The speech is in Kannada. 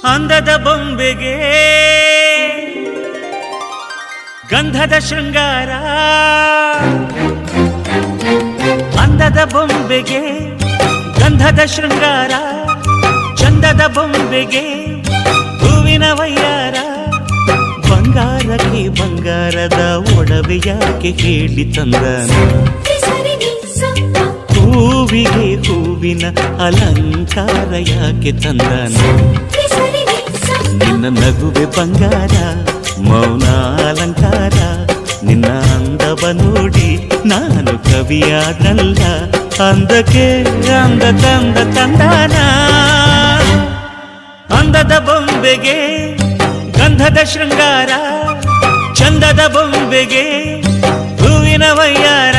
ಅಂದದ ಬೊಂಬೆಗೆ ಗಂಧದ ಶೃಂಗಾರ, ಅಂದದ ಬೊಂಬೆಗೆ ಗಂಧದ ಶೃಂಗಾರ, ಚಂದದ ಬೊಂಬೆಗೆ ಹೂವಿನ ವಯ್ಯಾರ. ಬಂಗಾರಕ್ಕೆ ಬಂಗಾರದ ಒಡವೆಯಾಕೆ ಹೇಳಿ ತಂದನ, ಹೂವಿಗೆ ಹೂವಿನ ಅಲಂಕಾರ ಯಾಕೆ ತಂದನ. ನಿನ್ನ ನಗುವೆ ಬಂಗಾರ, ಮೌನ ಅಲಂಕಾರ, ನಿನ್ನ ಅಂದವ ನೋಡಿ ನಾನು ಕವಿಯಾದಲ್ಲ. ಅಂದಕ್ಕೆ ಅಂದ ತಂದ ತಂದಾನ, ಅಂದದ ಬೊಂಬೆಗೆ ಗಂಧದ ಶೃಂಗಾರ, ಚಂದದ ಬೊಂಬೆಗೆ ಹೂವಿನ ವಯ್ಯಾರ.